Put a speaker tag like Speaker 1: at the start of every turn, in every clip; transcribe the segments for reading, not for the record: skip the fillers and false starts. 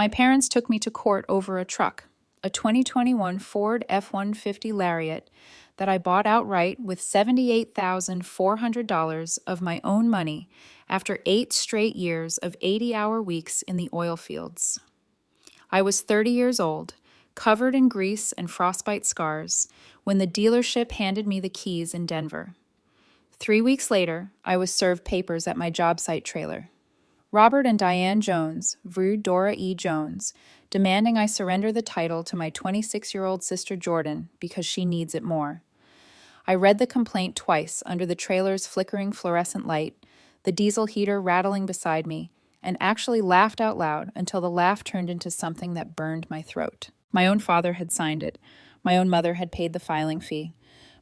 Speaker 1: My parents took me to court over a truck, a 2021 Ford F-150 Lariat that I bought outright with $78,400 of my own money after 8 straight years of 80-hour weeks in the oil fields. I was 30 years old, covered in grease and frostbite scars, when the dealership handed me the keys in Denver. 3 weeks later, I was served papers at my job site trailer. Robert and Diane Jones, Vru Dora E. Jones, demanding I surrender the title to my 26-year-old sister Jordan because she needs it more. I read the complaint twice under the trailer's flickering fluorescent light, the diesel heater rattling beside me, and actually laughed out loud until the laugh turned into something that burned my throat. My own father had signed it. My own mother had paid the filing fee.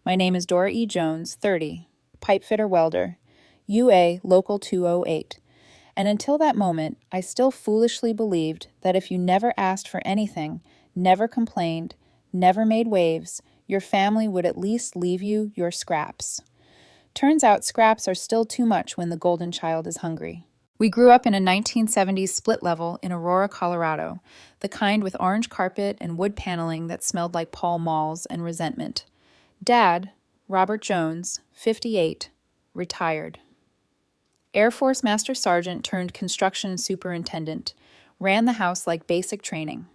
Speaker 1: My name is Dora E. Jones, 30, pipefitter welder, UA Local 208. And until that moment, I still foolishly believed that if you never asked for anything, never complained, never made waves, your family would at least leave you your scraps. Turns out scraps are still too much when the golden child is hungry. We grew up in a 1970s split level in Aurora, Colorado, the kind with orange carpet and wood paneling that smelled like Pall Malls and resentment. Dad, Robert Jones, 58, retired. Air Force Master Sergeant turned construction superintendent, ran the house like basic training.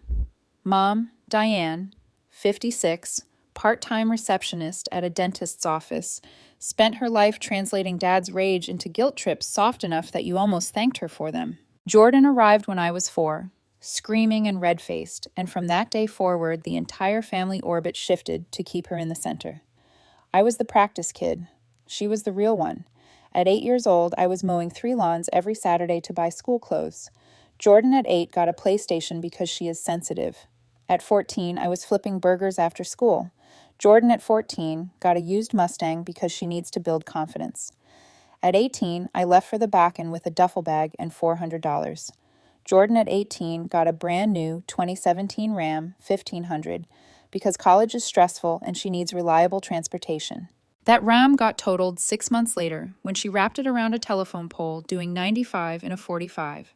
Speaker 1: Mom, Diane, 56, part-time receptionist at a dentist's office, spent her life translating Dad's rage into guilt trips soft enough that you almost thanked her for them. Jordan arrived when I was 4, screaming and red-faced, and from that day forward, the entire family orbit shifted to keep her in the center. I was the practice kid. She was the real one. At 8 years old, I was mowing 3 lawns every Saturday to buy school clothes. Jordan at 8 got a PlayStation because she is sensitive. At 14, I was flipping burgers after school. Jordan at 14 got a used Mustang because she needs to build confidence. At 18, I left for the Bakken with a duffel bag and $400. Jordan at 18 got a brand new 2017 Ram 1500 because college is stressful and she needs reliable transportation. That Ram got totaled 6 months later when she wrapped it around a telephone pole doing 95 in a 45.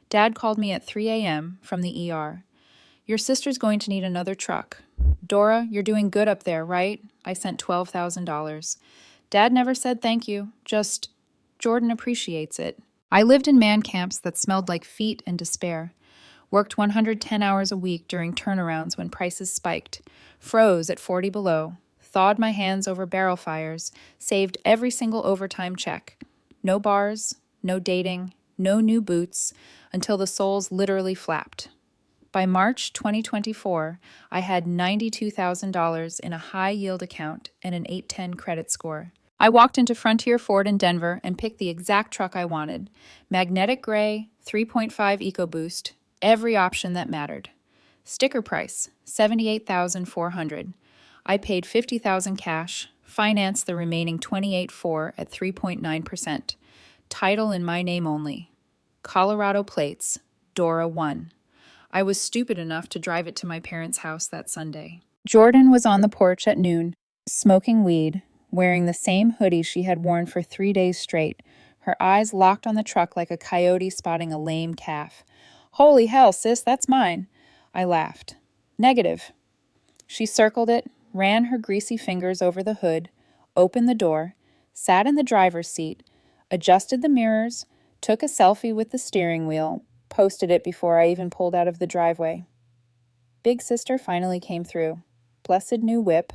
Speaker 1: Dad called me at 3 a.m. from the ER. Your sister's going to need another truck. Dora, you're doing good up there, right? I sent $12,000. Dad never said thank you, just Jordan appreciates it. I lived in man camps that smelled like feet and despair. Worked 110 hours a week during turnarounds when prices spiked. Froze at 40 below. Thawed my hands over barrel fires, saved every single overtime check. No bars, no dating, no new boots, until the soles literally flapped. By March 2024, I had $92,000 in a high-yield account and an 810 credit score. I walked into Frontier Ford in Denver and picked the exact truck I wanted. Magnetic gray, 3.5 EcoBoost, every option that mattered. Sticker price, $78,400. I paid $50,000 cash, financed the remaining $28,400 at 3.9%. Title in my name only. Colorado plates, Dora 1. I was stupid enough to drive it to my parents' house that Sunday. Jordan was on the porch at noon, smoking weed, wearing the same hoodie she had worn for 3 days straight, her eyes locked on the truck like a coyote spotting a lame calf. Holy hell, sis, that's mine. I laughed. Negative. She circled it, ran her greasy fingers over the hood, opened the door, sat in the driver's seat, adjusted the mirrors, took a selfie with the steering wheel, posted it before I even pulled out of the driveway. Big sister finally came through. Blessed new whip.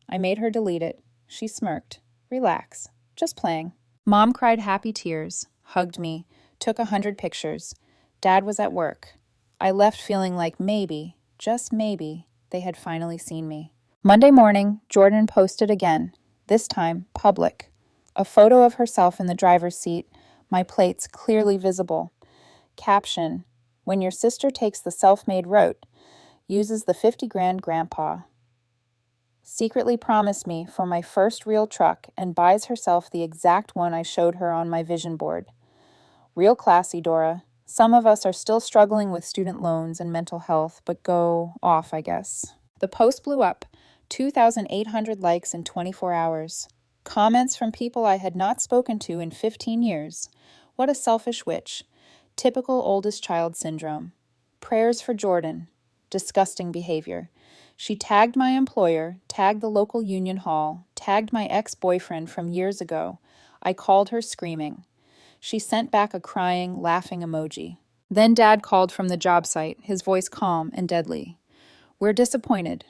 Speaker 1: I made her delete it. She smirked. Relax. Just playing. Mom cried happy tears, hugged me, took 100 pictures. Dad was at work. I left feeling like maybe, just maybe, they had finally seen me. Monday morning, Jordan posted again, this time public. A photo of herself in the driver's seat, my plates clearly visible. Caption, when your sister takes the self-made route, uses the 50 grand grandpa. Secretly promised me for my first real truck and buys herself the exact one I showed her on my vision board. Real classy, Dora. Some of us are still struggling with student loans and mental health, but go off, I guess. The post blew up. 2,800 likes in 24 hours. Comments from people I had not spoken to in 15 years. What a selfish witch. Typical oldest child syndrome. Prayers for Jordan. Disgusting behavior. She tagged my employer, tagged the local union hall, tagged my ex-boyfriend from years ago. I called her screaming. She sent back a crying, laughing emoji. Then Dad called from the job site, his voice calm and deadly. We're disappointed.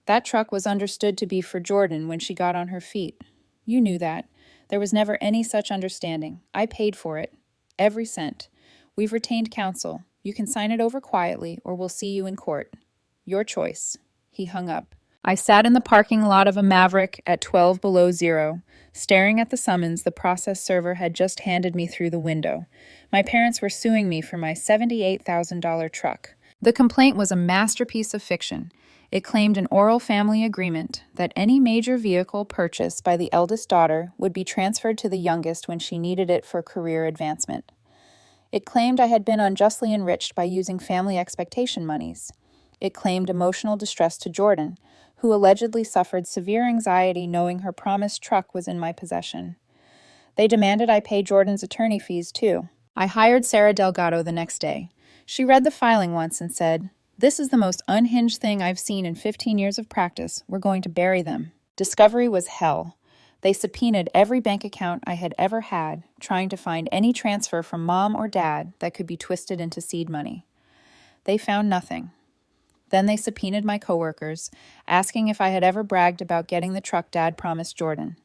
Speaker 1: That truck was understood to be for Jordan when she got on her feet. You knew that. There was never any such understanding. I paid for it. Every cent. We've retained counsel. You can sign it over quietly, or we'll see you in court. Your choice. He hung up. I sat in the parking lot of a Maverick at 12 below zero, staring at the summons the process server had just handed me through the window. My parents were suing me for my $78,000 truck. The complaint was a masterpiece of fiction. It claimed an oral family agreement that any major vehicle purchased by the eldest daughter would be transferred to the youngest when she needed it for career advancement. It claimed I had been unjustly enriched by using family expectation monies. It claimed emotional distress to Jordan, who allegedly suffered severe anxiety knowing her promised truck was in my possession. They demanded I pay Jordan's attorney fees, too. I hired Sarah Delgado the next day. She read the filing once and said, "This is the most unhinged thing I've seen in 15 years of practice. We're going to bury them." Discovery was hell. They subpoenaed every bank account I had ever had, trying to find any transfer from Mom or Dad that could be twisted into seed money. They found nothing. Then they subpoenaed my coworkers, asking if I had ever bragged about getting the truck Dad promised Jordan.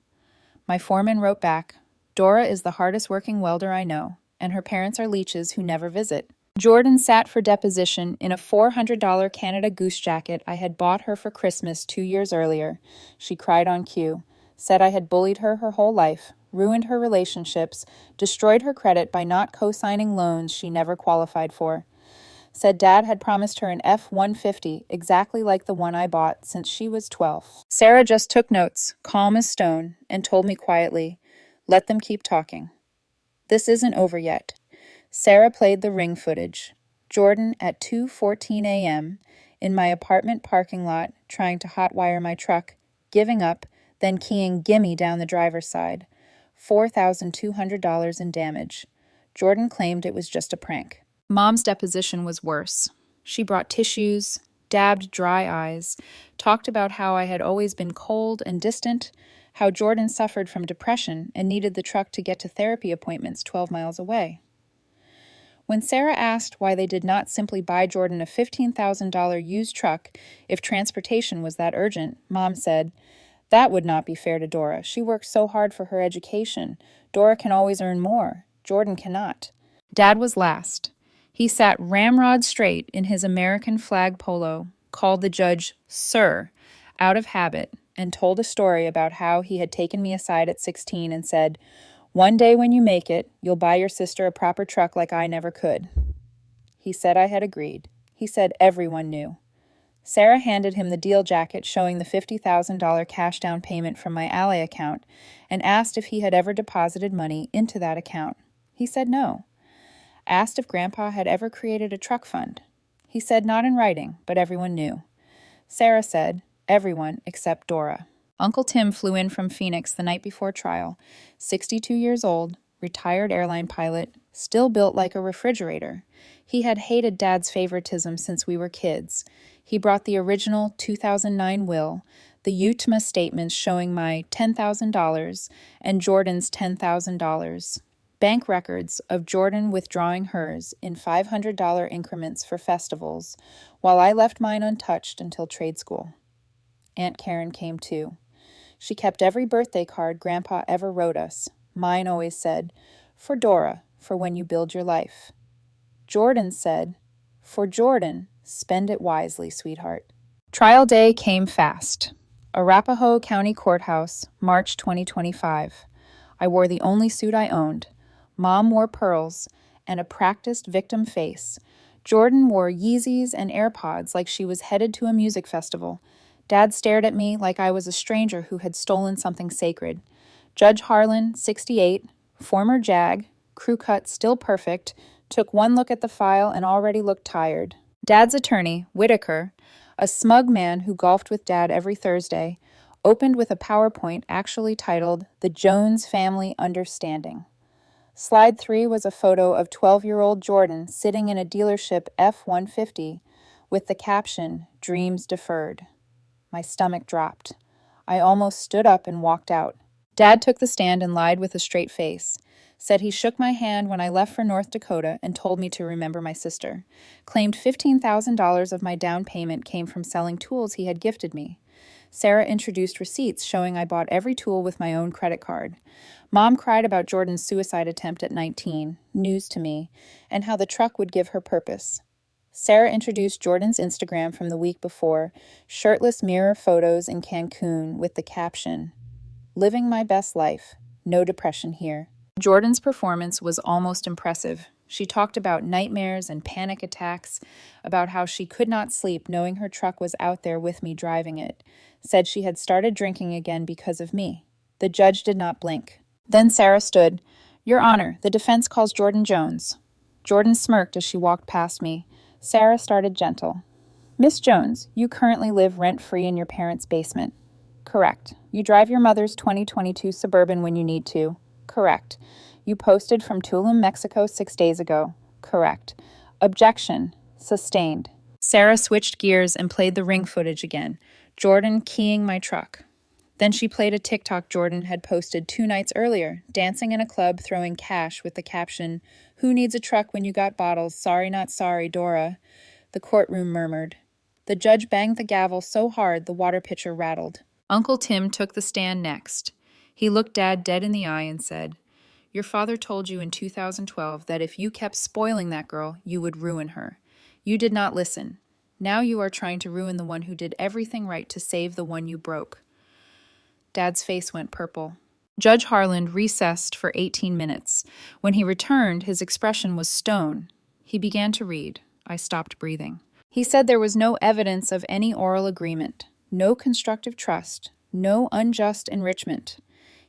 Speaker 1: My foreman wrote back, "Dora is the hardest working welder I know, and her parents are leeches who never visit." Jordan sat for deposition in a $400 Canada Goose jacket I had bought her for Christmas 2 years earlier. She cried on cue, said I had bullied her whole life, ruined her relationships, destroyed her credit by not co-signing loans she never qualified for. Said Dad had promised her an F-150 exactly like the one I bought since she was 12. Sarah just took notes, calm as stone, and told me quietly, "Let them keep talking. This isn't over yet." Sarah played the ring footage. Jordan at 2:14 a.m. in my apartment parking lot trying to hotwire my truck, giving up, then keying "Gimme" down the driver's side. $4,200 in damage. Jordan claimed it was just a prank. Mom's deposition was worse. She brought tissues, dabbed dry eyes, talked about how I had always been cold and distant, how Jordan suffered from depression and needed the truck to get to therapy appointments 12 miles away. When Sarah asked why they did not simply buy Jordan a $15,000 used truck if transportation was that urgent, Mom said, "That would not be fair to Dora. She works so hard for her education. Dora can always earn more. Jordan cannot." Dad was last. He sat ramrod straight in his American flag polo, called the judge "Sir" out of habit, and told a story about how he had taken me aside at 16 and said, "One day when you make it, you'll buy your sister a proper truck like I never could." He said I had agreed. He said everyone knew. Sarah handed him the deal jacket showing the $50,000 cash down payment from my Ally account and asked if he had ever deposited money into that account. He said no. Asked if Grandpa had ever created a truck fund. He said not in writing, but everyone knew. Sarah said, everyone except Dora. Uncle Tim flew in from Phoenix the night before trial, 62 years old, retired airline pilot, still built like a refrigerator. He had hated Dad's favoritism since we were kids. He brought the original 2009 will, the UTMA statements showing my $10,000 and Jordan's $10,000. Bank records of Jordan withdrawing hers in $500 increments for festivals, while I left mine untouched until trade school. Aunt Karen came too. She kept every birthday card Grandpa ever wrote us. Mine always said, "For Dora, for when you build your life." Jordan said, "For Jordan, spend it wisely, sweetheart." Trial day came fast. Arapahoe County Courthouse, March 2025. I wore the only suit I owned. Mom wore pearls and a practiced victim face. Jordan wore Yeezys and AirPods like she was headed to a music festival. Dad stared at me like I was a stranger who had stolen something sacred. Judge Harlan, 68, former JAG, crew cut still perfect, took one look at the file and already looked tired. Dad's attorney, Whitaker, a smug man who golfed with Dad every Thursday, opened with a PowerPoint actually titled "The Jones Family Understanding." Slide 3 was a photo of 12-year-old Jordan sitting in a dealership F-150 with the caption, "Dreams Deferred." My stomach dropped. I almost stood up and walked out. Dad took the stand and lied with a straight face. Said he shook my hand when I left for North Dakota and told me to remember my sister. Claimed $15,000 of my down payment came from selling tools he had gifted me. Sarah introduced receipts showing I bought every tool with my own credit card. Mom cried about Jordan's suicide attempt at 19, news to me, and how the truck would give her purpose. Sarah introduced Jordan's Instagram from the week before, shirtless mirror photos in Cancun with the caption, "Living my best life, no depression here." Jordan's performance was almost impressive. She talked about nightmares and panic attacks, about how she could not sleep knowing her truck was out there with me driving it, said she had started drinking again because of me. The judge did not blink. Then Sarah stood. "Your Honor, the defense calls Jordan Jones." Jordan smirked as she walked past me. Sarah started gentle. "Miss Jones, you currently live rent-free in your parents' basement." "Correct. You drive your mother's 2022 Suburban when you need to." "Correct. You posted from Tulum, Mexico 6 days ago." "Correct." "Objection. Sustained." Sarah switched gears and played the ring footage again, Jordan keying my truck. Then she played a TikTok Jordan had posted 2 nights earlier, dancing in a club throwing cash with the caption, "Who needs a truck when you got bottles? Sorry not sorry, Dora." The courtroom murmured. The judge banged the gavel so hard the water pitcher rattled. Uncle Tim took the stand next. He looked Dad dead in the eye and said, "Your father told you in 2012 that if you kept spoiling that girl, you would ruin her. You did not listen. Now you are trying to ruin the one who did everything right to save the one you broke." Dad's face went purple. Judge Harland recessed for 18 minutes. When he returned, his expression was stone. He began to read. I stopped breathing. He said there was no evidence of any oral agreement, no constructive trust, no unjust enrichment.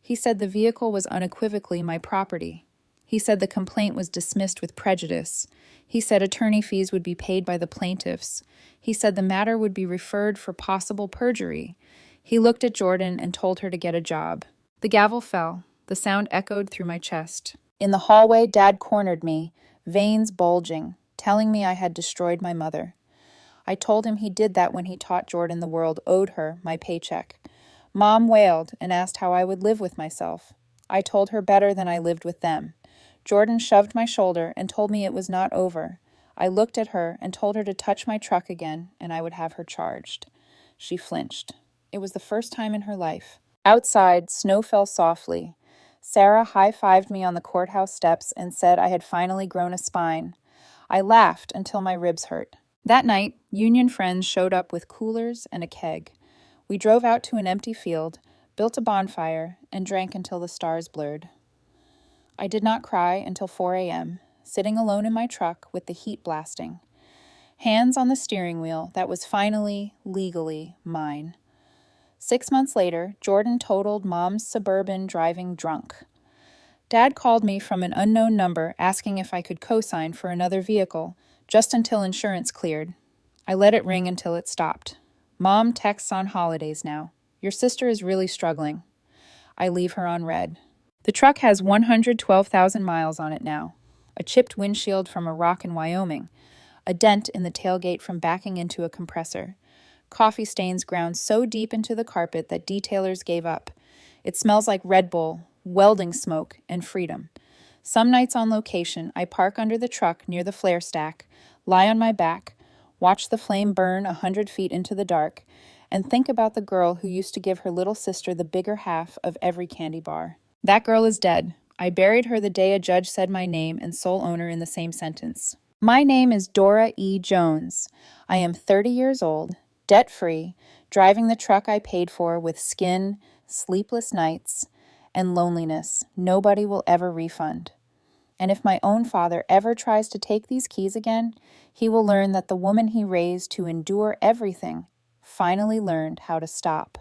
Speaker 1: He said the vehicle was unequivocally my property. He said the complaint was dismissed with prejudice. He said attorney fees would be paid by the plaintiffs. He said the matter would be referred for possible perjury. He looked at Jordan and told her to get a job. The gavel fell. The sound echoed through my chest. In the hallway, Dad cornered me, veins bulging, telling me I had destroyed my mother. I told him he did that when he taught Jordan the world owed her my paycheck. Mom wailed and asked how I would live with myself. I told her better than I lived with them. Jordan shoved my shoulder and told me it was not over. I looked at her and told her to touch my truck again, and I would have her charged. She flinched. It was the first time in her life. Outside, snow fell softly. Sarah high-fived me on the courthouse steps and said I had finally grown a spine. I laughed until my ribs hurt. That night, union friends showed up with coolers and a keg. We drove out to an empty field, built a bonfire, and drank until the stars blurred. I did not cry until 4 a.m., sitting alone in my truck with the heat blasting. Hands on the steering wheel that was finally, legally, mine. 6 months later, Jordan totaled Mom's Suburban driving drunk. Dad called me from an unknown number asking if I could co-sign for another vehicle, just until insurance cleared. I let it ring until it stopped. Mom texts on holidays now. Your sister is really struggling. I leave her on red. The truck has 112,000 miles on it now. A chipped windshield from a rock in Wyoming. A dent in the tailgate from backing into a compressor. Coffee stains ground so deep into the carpet that detailers gave up. It smells like Red Bull, welding smoke, and freedom. Some nights on location, I park under the truck near the flare stack, lie on my back, watch the flame burn 100 feet into the dark, and think about the girl who used to give her little sister the bigger half of every candy bar. That girl is dead. I buried her the day a judge said my name and sole owner in the same sentence. My name is Dora E. Jones. I am 30 years old, debt-free, driving the truck I paid for with skin, sleepless nights, and loneliness nobody will ever refund. And if my own father ever tries to take these keys again, he will learn that the woman he raised to endure everything finally learned how to stop.